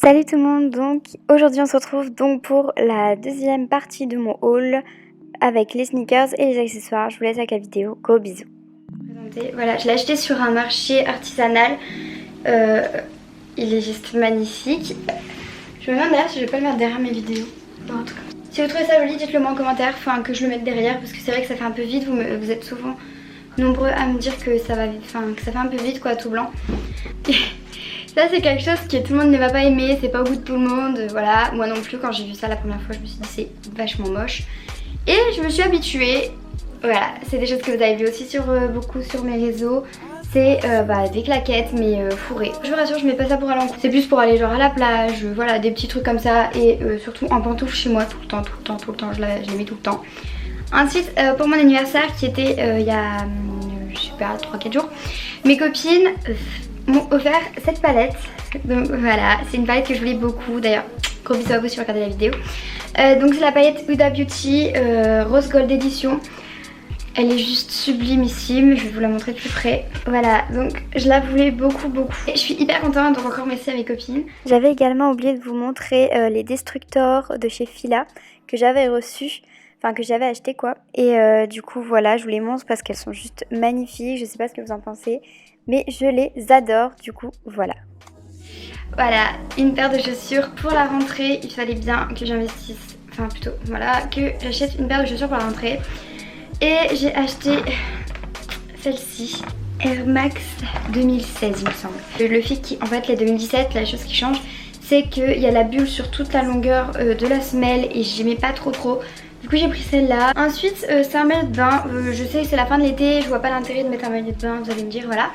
Salut tout le monde, donc aujourd'hui on se retrouve donc pour la deuxième partie de mon haul avec les sneakers et les accessoires. Je vous laisse avec la vidéo, gros bisous. Voilà, je l'ai acheté sur un marché artisanal, il est juste magnifique. Je me demande d'ailleurs si je vais pas le mettre derrière mes vidéos. Bon, en tout cas. Si vous trouvez ça joli, dites-le moi en commentaire, enfin que je le mette derrière parce que c'est vrai que ça fait un peu vide, vous êtes souvent nombreux à me dire que ça va vite, enfin que ça fait un peu vide quoi, tout blanc. Ça c'est quelque chose que tout le monde ne va pas aimer, c'est pas au goût de tout le monde, voilà. Moi non plus, quand j'ai vu ça la première fois je me suis dit c'est vachement moche. Et je me suis habituée, voilà, c'est des choses que vous avez vu aussi beaucoup sur mes réseaux. C'est des claquettes mais fourrées. Je vous rassure, je mets pas ça pour aller en cours. C'est plus pour aller genre à la plage, voilà, des petits trucs comme ça. Et surtout en pantoufles chez moi tout le temps, je les mets tout le temps. Ensuite pour mon anniversaire qui était il y a je sais pas 3-4 jours, mes copines m'ont offert cette palette. Donc voilà, c'est une palette que je voulais beaucoup. D'ailleurs, gros bisous à vous si vous regardez la vidéo. Donc c'est la palette Huda Beauty Rose Gold Edition. Elle est juste sublimissime, je vais vous la montrer de plus près. Voilà, donc je la voulais beaucoup. Et je suis hyper contente, donc encore merci à mes copines. J'avais également oublié de vous montrer les Destructors de chez Fila que j'avais reçus. Enfin que j'avais acheté quoi. Et du coup voilà, je vous les montre parce qu'elles sont juste magnifiques. Je sais pas ce que vous en pensez, mais je les adore. Du coup voilà. Voilà, une paire de chaussures pour la rentrée. Il fallait bien que j'investisse, enfin plutôt voilà, que j'achète une paire de chaussures pour la rentrée. Et j'ai acheté celle-ci, Air Max 2016 il me semble. Le fait en fait les 2017, la chose qui change c'est qu'il y a la bulle sur toute la longueur de la semelle et j'aimais pas trop. Du coup j'ai pris celle-là. Ensuite c'est un maillot de bain. Je sais que c'est la fin de l'été, je vois pas l'intérêt de mettre un maillot de bain, vous allez me dire voilà.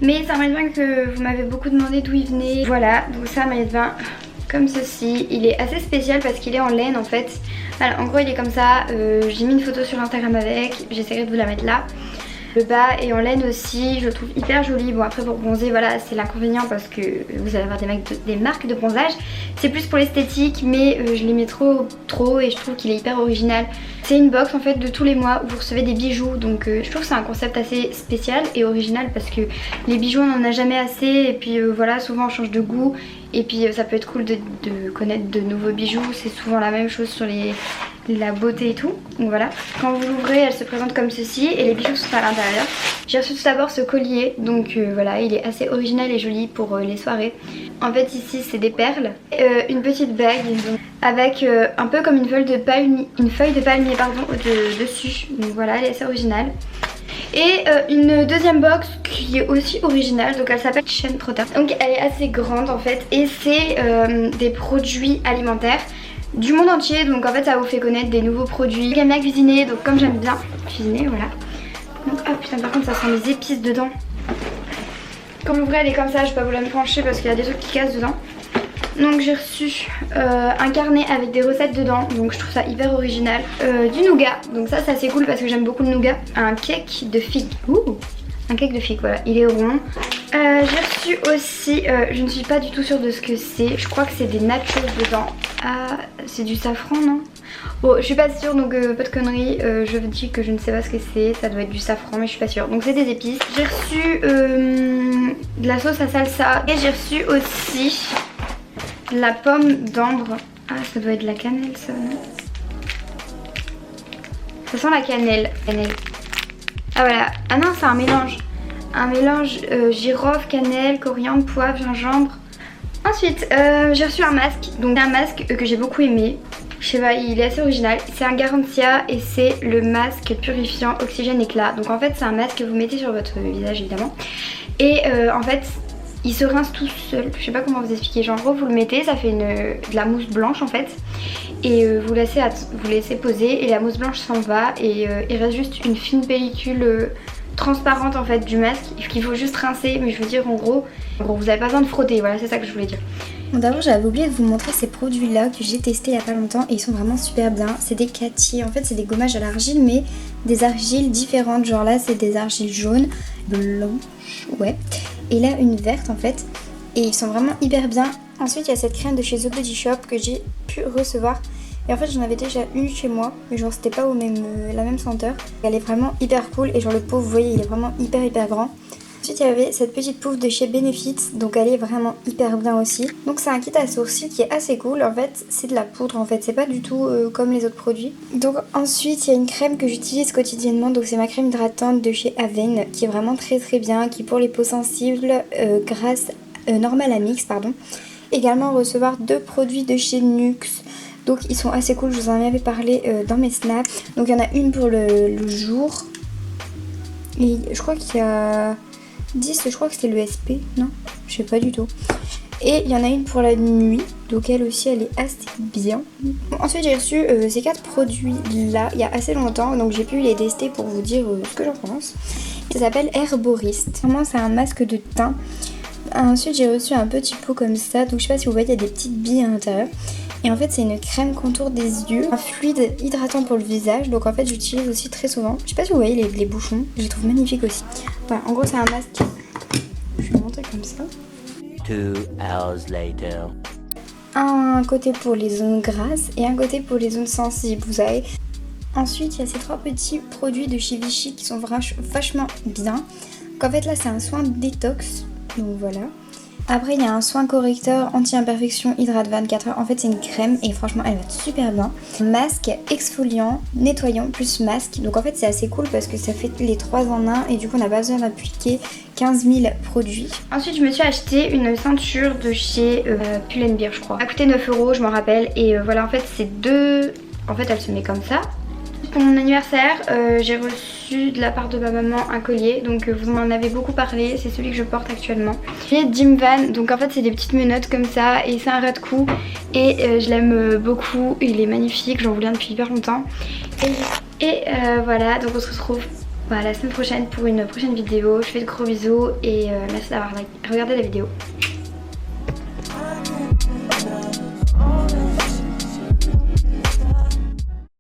Mais c'est un maillot de bain que vous m'avez beaucoup demandé d'où il venait. Voilà, donc c'est un maillot de bain comme ceci. Il est assez spécial parce qu'il est en laine en fait. Voilà, en gros il est comme ça. J'ai mis une photo sur Instagram avec, j'essaierai de vous la mettre là. Le bas est en laine aussi, je le trouve hyper joli. Bon après pour bronzer voilà c'est l'inconvénient parce que vous allez avoir des marques de bronzage. C'est plus pour l'esthétique mais je les mets trop et je trouve qu'il est hyper original. C'est une box en fait de tous les mois où vous recevez des bijoux. Donc je trouve que c'est un concept assez spécial et original parce que les bijoux on n'en a jamais assez. Et puis voilà, souvent on change de goût. Et puis ça peut être cool de connaître de nouveaux bijoux. C'est souvent la même chose sur la beauté et tout. Donc voilà, quand vous l'ouvrez elle se présente comme ceci et les bijoux sont à l'intérieur. J'ai reçu tout d'abord ce collier, donc voilà, il est assez original et joli pour les soirées. En fait ici c'est des perles, une petite bague avec un peu comme une feuille de palmier, dessus. Donc voilà, elle est assez originale. Et une deuxième box qui est aussi originale, donc elle s'appelle Chain Trotter. Donc elle est assez grande en fait et c'est des produits alimentaires du monde entier. Donc en fait ça vous fait connaître des nouveaux produits. J'aime bien cuisiner, donc comme j'aime bien cuisiner, voilà. Donc ah putain par contre ça sent les épices dedans. Comme l'ouvrir elle est comme ça, je vais pas vous la pencher parce qu'il y a des trucs qui cassent dedans. Donc j'ai reçu un carnet avec des recettes dedans, donc je trouve ça hyper original. Du nougat, donc ça c'est assez cool parce que j'aime beaucoup le nougat. Un cake de figue, un cake de figue, voilà, il est rond. J'ai reçu aussi, je ne suis pas du tout sûre de ce que c'est, je crois que c'est des nachos dedans. Ah, c'est du safran non? Bon, je suis pas sûre donc pas de conneries, je vous dis que je ne sais pas ce que c'est, ça doit être du safran mais je suis pas sûre. Donc c'est des épices. J'ai reçu de la sauce à salsa et j'ai reçu aussi la pomme d'ambre. Ah ça doit être de la cannelle ça, non? Ça sent la cannelle. Ah voilà, ah non c'est un mélange. Un mélange girofle, cannelle, coriandre, poivre, gingembre. Ensuite j'ai reçu un masque. Donc un masque que j'ai beaucoup aimé. Je sais pas, il est assez original. C'est un Garantia et c'est le masque purifiant oxygène éclat. Donc en fait c'est un masque que vous mettez sur votre visage évidemment. Et en fait il se rince tout seul. Je sais pas comment vous expliquer. Genre en gros vous le mettez, ça fait de la mousse blanche en fait. Et vous laissez poser et la mousse blanche s'en va. Et il reste juste une fine pellicule transparente en fait du masque qu'il faut juste rincer. Mais je veux dire en gros vous avez pas besoin de frotter. Voilà c'est ça que je voulais dire. Bon, d'abord j'avais oublié de vous montrer ces produits là que j'ai testés il y a pas longtemps et ils sont vraiment super bien. C'est des Cathy, en fait c'est des gommages à l'argile mais des argiles différentes. Genre là c'est des argiles jaunes, blanches, ouais. Et là une verte en fait. Et ils sont vraiment hyper bien. Ensuite il y a cette crème de chez The Body Shop que j'ai pu recevoir. Et en fait j'en avais déjà une chez moi, mais genre c'était pas la même senteur. Elle est vraiment hyper cool et genre le pot vous voyez il est vraiment hyper grand. Ensuite il y avait cette petite pouffe de chez Benefit, donc elle est vraiment hyper bien aussi. Donc c'est un kit à sourcils qui est assez cool, en fait c'est de la poudre en fait, c'est pas du tout comme les autres produits. Donc ensuite il y a une crème que j'utilise quotidiennement, donc c'est ma crème hydratante de chez Avène qui est vraiment très bien, qui est pour les peaux sensibles, normal à mix pardon. Également recevoir 2 produits de chez Nuxe. Donc ils sont assez cool, je vous en avais parlé dans mes snaps. Donc il y en a une pour le jour. Et je crois qu'il y a 10, je crois que c'était le SP, non? Je sais pas du tout. Et il y en a une pour la nuit, donc elle aussi elle est assez bien. Ensuite j'ai reçu ces 4 produits là il y a assez longtemps, donc j'ai pu les tester pour vous dire ce que j'en pense. Ça s'appelle Herboriste. Vraiment c'est un masque de teint. Ensuite j'ai reçu un petit pot comme ça, donc je sais pas si vous voyez il y a des petites billes à l'intérieur. Et en fait c'est une crème contour des yeux, un fluide hydratant pour le visage, donc en fait j'utilise aussi très souvent. Je sais pas si vous voyez les bouchons, je les trouve magnifiques aussi. Voilà, en gros c'est un masque, je vais montrer comme ça. 2 hours later. Un côté pour les zones grasses et un côté pour les zones sensibles, vous savez. Ensuite il y a ces 3 petits produits de chez Vichy qui sont vachement bien. Donc en fait là c'est un soin détox, donc voilà. Après il y a un soin correcteur anti-imperfection hydrate 24 heures. En fait c'est une crème et franchement elle va super bien. Masque exfoliant, nettoyant plus masque. Donc en fait c'est assez cool parce que ça fait les 3 en 1 et du coup on n'a pas besoin d'appliquer 15 000 produits. Ensuite je me suis acheté une ceinture de chez Pull&Bear je crois. Elle a coûté 9 €, je m'en rappelle. Et voilà en fait c'est 2... En fait elle se met comme ça. Pour mon anniversaire, j'ai reçu de la part de ma maman un collier, donc vous m'en avez beaucoup parlé, c'est celui que je porte actuellement. J'ai Jim Van, donc en fait c'est des petites menottes comme ça et c'est un ras de cou et je l'aime beaucoup, il est magnifique, j'en voulais un depuis hyper longtemps. Et voilà, donc on se retrouve la semaine prochaine pour une prochaine vidéo. Je fais de gros bisous et merci d'avoir regardé la vidéo.